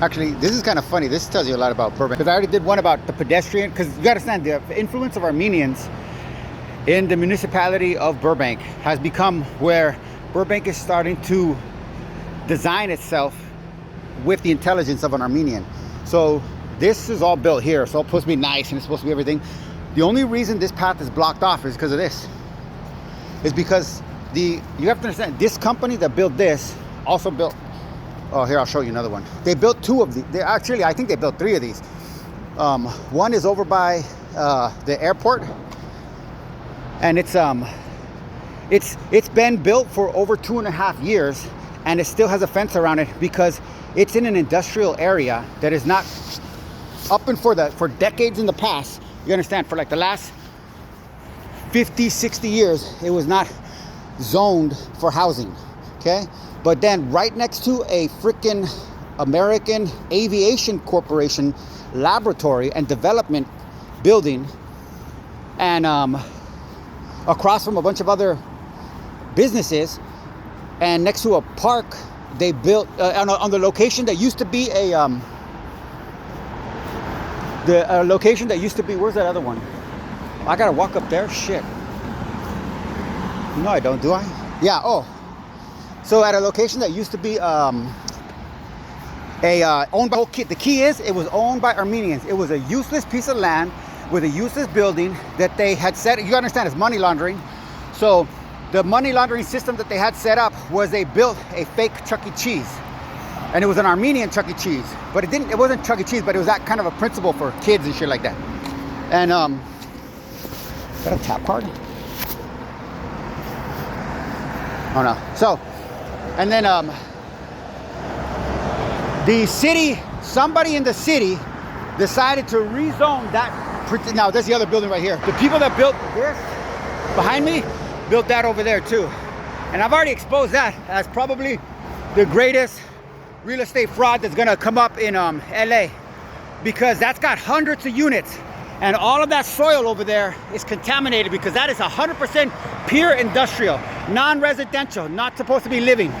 Actually, this is kind of funny. This tells you a lot about Burbank, because I already did one about the pedestrian, because you got to understand the influence of Armenians in the municipality of Burbank has become where Burbank is starting to design itself with the intelligence of an Armenian. So this is all built here. It's all supposed to be nice and it's supposed to be everything. The only reason this path is blocked off is because of this. It's because you have to understand, this company that built this also built, oh, here, I'll show you another one. They built two of these. Actually, I think they built three of these. One is over by the airport, and it's been built for over 2.5 years, and it still has a fence around it because it's in an industrial area that is not up and for decades in the past. You understand, for like the last 50, 60 years, it was not zoned for housing, okay? But then right next to a freaking American Aviation Corporation laboratory and development building, and across from a bunch of other businesses, and next to a park, they built on the location that used to be the location that used to be, where's that other one? I gotta walk up there, shit. No, I don't, do I? Yeah, oh. So at a location that used to be owned by, the key is, it was owned by Armenians. It was a useless piece of land with a useless building that they had set, you understand, it's money laundering. So the money laundering system that they had set up was they built a fake Chuck E. Cheese. And it was an Armenian Chuck E. Cheese. But it wasn't Chuck E. Cheese, but it was that kind of a principle for kids and shit like that. And is that a tap card? Oh no. So, and then the city, somebody in the city decided to rezone that. Now there's the other building right here. The people that built this behind me built that over there too. And I've already exposed that as probably the greatest real estate fraud that's gonna come up in LA, because that's got hundreds of units, and all of that soil over there is contaminated because that is 100% pure industrial, non-residential, not supposed to be living.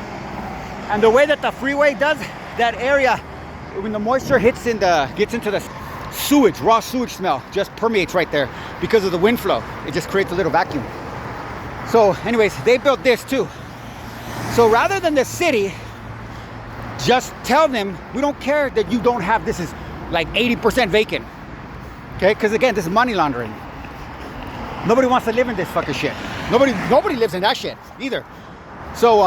And the way that the freeway does that area, when the moisture gets into the sewage, raw sewage smell just permeates right there because of the wind flow. It just creates a little vacuum. So anyways, they built this too. So rather than the city just tell them, we don't care that you don't have, this is like 80% vacant, okay? Because again, this is money laundering. Nobody wants to live in this fucking shit. Nobody lives in that shit either. So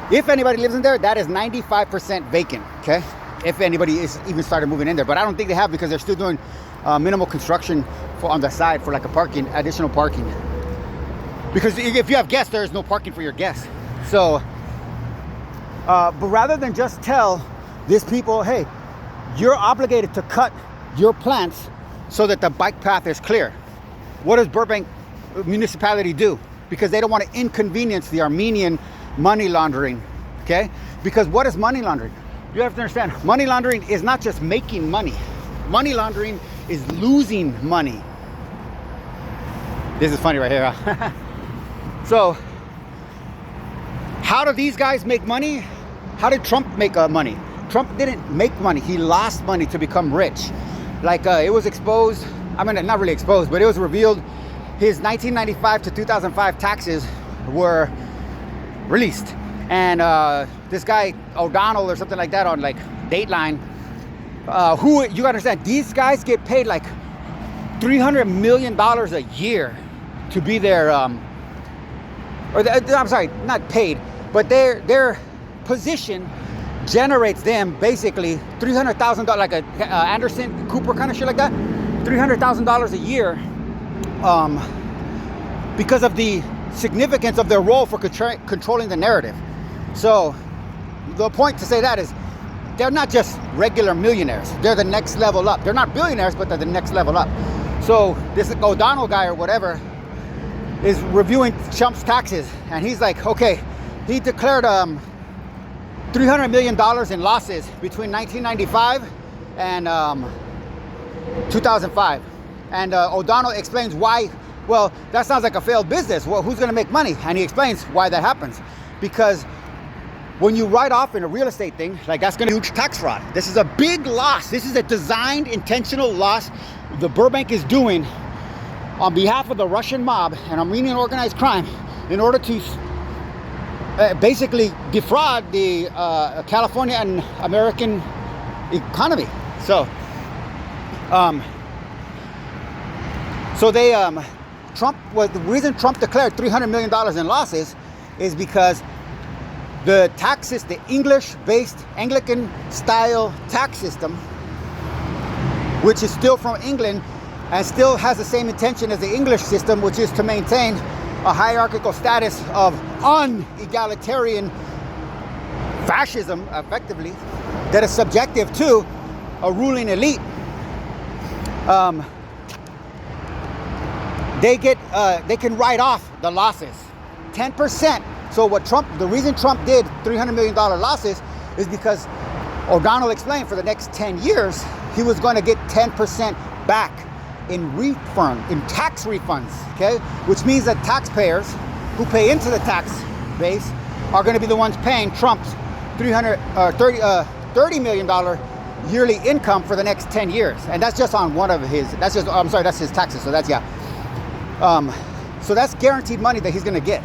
if anybody lives in there, that is 95% vacant, okay? If anybody is even started moving in there, but I don't think they have, because they're still doing minimal construction on the side for like additional parking. Because if you have guests, there is no parking for your guests. So, but rather than just tell these people, hey, you're obligated to cut your plants so that the bike path is clear, what does Burbank Municipality do? Because they don't want to inconvenience the Armenian money laundering, okay? Because what is money laundering? You have to understand, money laundering is not just making money. Money laundering is losing money. This is funny right here, huh? So, how do these guys make money? How did Trump make money? Trump didn't make money. He lost money to become rich. Like it was exposed, I mean, not really exposed, but it was revealed his 1995 to 2005 taxes were released. And this guy, O'Donnell or something like that on like Dateline, who, you gotta understand, these guys get paid like $300 million a year to be their, I'm sorry, not paid, but their position generates them basically $300,000, like a Anderson Cooper kind of shit like that, $300,000 a year, because of the significance of their role for controlling the narrative. So the point to say that is, they're not just regular millionaires. They're the next level up. They're not billionaires, but they're the next level up. So this O'Donnell guy or whatever is reviewing Trump's taxes, and he's like, okay, he declared $300 million in losses between 1995 and 2005. And O'Donnell explains why. Well, that sounds like a failed business. Well, who's going to make money? And he explains why that happens. Because when you write off in a real estate thing, like that's gonna be huge tax fraud. This is a big loss. This is a designed, intentional loss the Burbank is doing on behalf of the Russian mob and Armenian organized crime in order to basically defraud the California and American economy. So, Trump was the reason Trump declared $300 million in losses is because the taxes, the English-based Anglican-style tax system, which is still from England and still has the same intention as the English system, which is to maintain a hierarchical status of un-egalitarian fascism, effectively, that is subjective to a ruling elite. They can write off the losses, 10%. So the reason Trump did $300 million losses is because O'Donnell explained for the next 10 years, he was going to get 10% back in tax refunds, okay? Which means that taxpayers who pay into the tax base are going to be the ones paying Trump's $30 million yearly income for the next 10 years. And that's just on one of his, that's his taxes. So that's, so that's guaranteed money that he's going to get.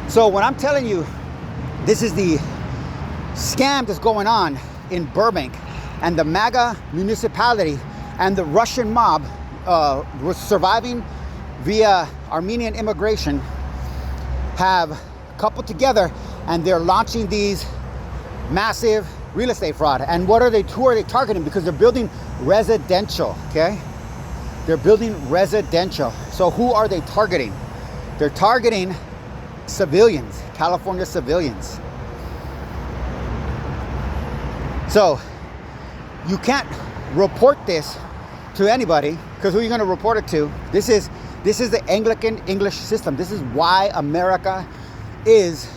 So when I'm telling you, this is the scam that's going on in Burbank, and the MAGA municipality and the Russian mob was surviving via Armenian immigration have coupled together, and they're launching these massive real estate fraud. And who are they targeting? Because they're building residential, okay? They're building residential. So who are they targeting? They're targeting civilians, California civilians. So you can't report this to anybody, because who are you going to report it to? This is the Anglican English system. This is why America is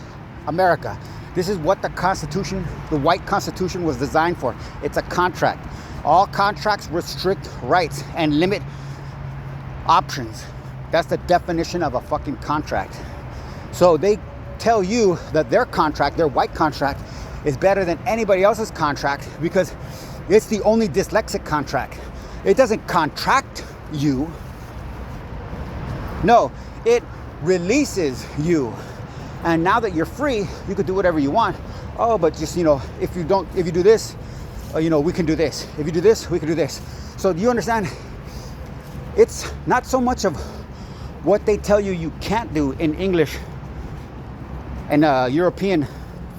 America. This is what the Constitution, the white Constitution, was designed for. It's a contract. All contracts restrict rights and limit options. That's the definition of a fucking contract. So they tell you that their contract, their white contract, is better than anybody else's contract because it's the only dyslexic contract. It doesn't contract you. No, it releases you. And now that you're free, you can do whatever you want. Oh, but just, if you do this, we can do this. If you do this, we can do this. So do you understand? It's not so much of what they tell you can't do in English and European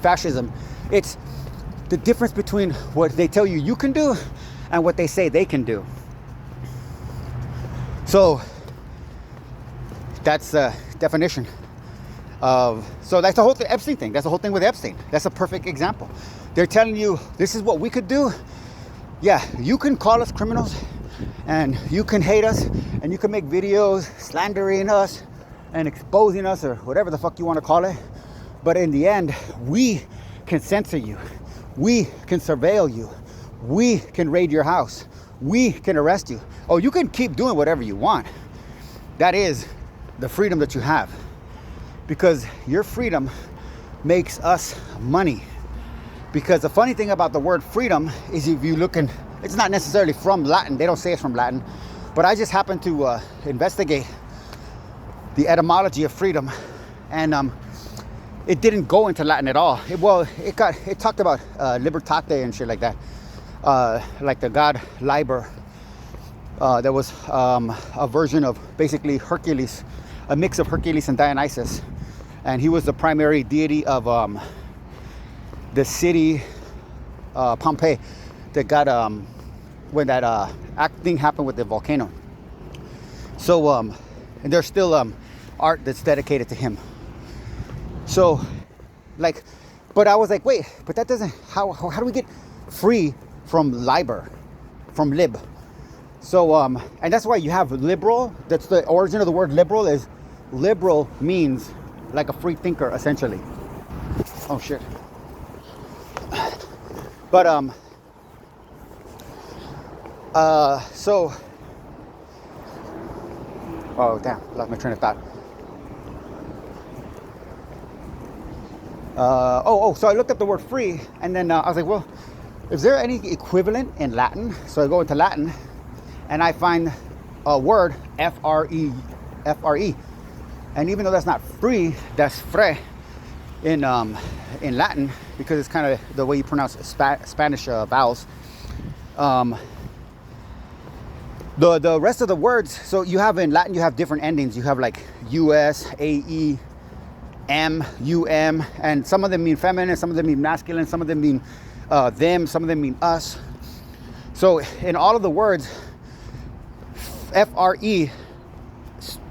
fascism. It's the difference between what they tell you can do and what they say they can do. So that's the definition of, so that's the whole Epstein thing. That's the whole thing with Epstein. That's a perfect example. They're telling you this is what we could do. Yeah, you can call us criminals and you can hate us and you can make videos slandering us and exposing us or whatever the fuck you want to call it. But in the end, we can censor you. We can surveil you. We can raid your house. We can arrest you. Oh, you can keep doing whatever you want. That is the freedom that you have. Because your freedom makes us money. Because the funny thing about the word freedom is, if you look in, it's not necessarily from Latin. They don't say it's from Latin. But I just happened to investigate the etymology of freedom. And it didn't go into Latin at all. It talked about libertate and shit like that. Like the god Liber. There was a version of basically Hercules, a mix of Hercules and Dionysus. And he was the primary deity of the city Pompeii that got when that thing happened with the volcano. So and there's still art that's dedicated to him. So but I was like, wait, but that doesn't, how do we get free from Liber, from lib? So and that's why you have liberal. That's the origin of the word liberal. Is liberal means like a free thinker, essentially. Oh shit. But so, oh damn, lost my train of thought. So I looked up the word free, and then I was like, well, is there any equivalent in Latin? So I go into Latin, and I find a word, F-R-E. And even though that's not free, that's fre in Latin, because it's kind of the way you pronounce Spanish vowels. The rest of the words, so you have in Latin, you have different endings. You have like US, AE, M, UM, and some of them mean feminine, some of them mean masculine, some of them mean them, some of them mean us. So in all of the words, FRE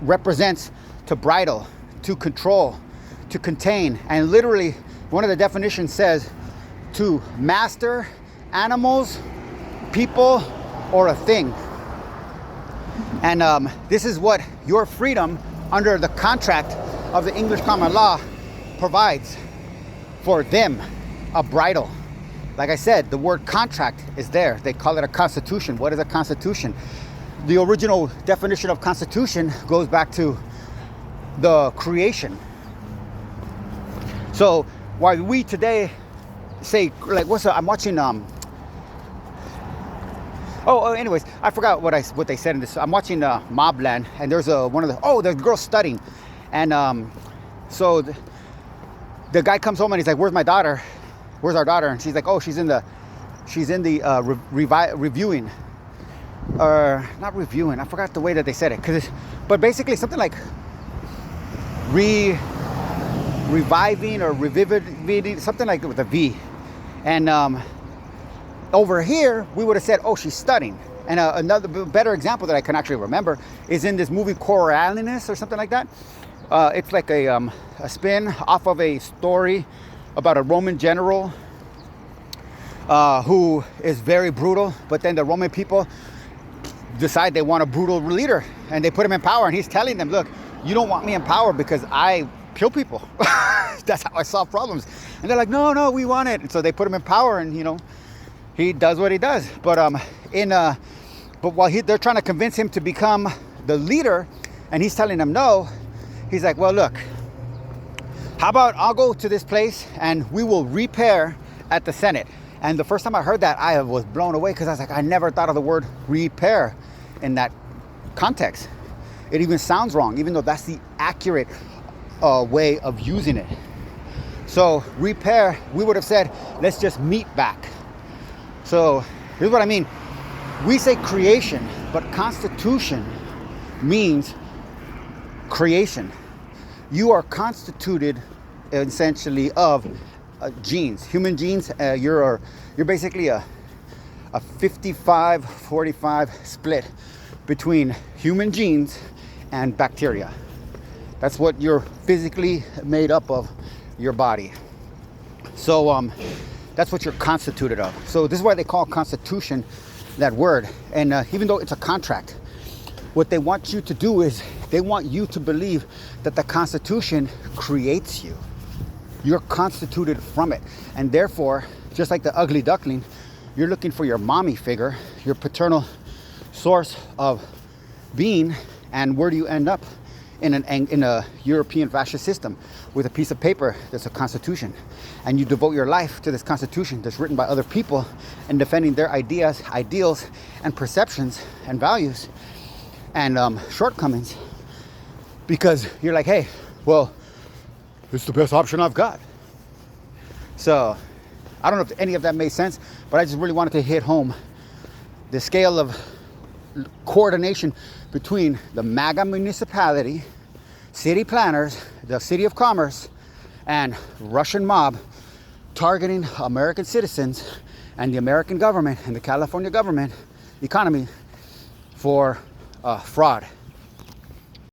represents to bridle, to control, to contain. And literally, one of the definitions says to master animals, people, or a thing. And this is what your freedom under the contract of the English common law provides for them, a bridle. Like I said, the word contract is there. They call it a constitution. What is a constitution? The original definition of constitution goes back to the creation. So while we today say, like, I'm watching anyways, I forgot what they said in this. I'm watching Mobland, and there's the girl studying, and so the guy comes home and he's like, "Where's my daughter? Where's our daughter?" And she's like, "Oh, she's in the reviewing, or not reviewing. I forgot the way that they said it, but basically something like reviving or reviving, something like with a V, and over here, we would have said, oh, she's studying. And another better example that I can actually remember is in this movie Coriolanus or something like that. It's like a spin off of a story about a Roman general who is very brutal, but then the Roman people decide they want a brutal leader, and they put him in power, and he's telling them, look, you don't want me in power because I kill people. That's how I solve problems. And they're like, no, we want it. And so they put him in power, and he does what he does. But while they're trying to convince him to become the leader, and he's telling them no, he's like, well, look, how about I'll go to this place and we will repair at the Senate. And the first time I heard that, I was blown away, because I was like, I never thought of the word repair in that context. It even sounds wrong, even though that's the accurate way of using it. So repair, we would have said, let's just meet back. So here's what I mean. We say creation, but constitution means creation. You are constituted essentially of genes, human genes. You're basically a 55-45 split between human genes and bacteria. That's what you're physically made up of, your body. So that's what you're constituted of. So this is why they call constitution that word. And even though it's a contract, what they want you to do is they want you to believe that the Constitution creates you. You're constituted from it. And therefore, just like the ugly duckling, you're looking for your mommy figure, your paternal source of being. And where do you end up? In a European fascist system with a piece of paper that's a constitution, and you devote your life to this constitution that's written by other people and defending their ideas, ideals, and perceptions and values and shortcomings, because you're like, hey, well, it's the best option I've got. So I don't know if any of that made sense, but I just really wanted to hit home the scale of coordination between the MAGA municipality, city planners, the city of commerce, and Russian mob targeting American citizens and the American government and the California government economy for fraud.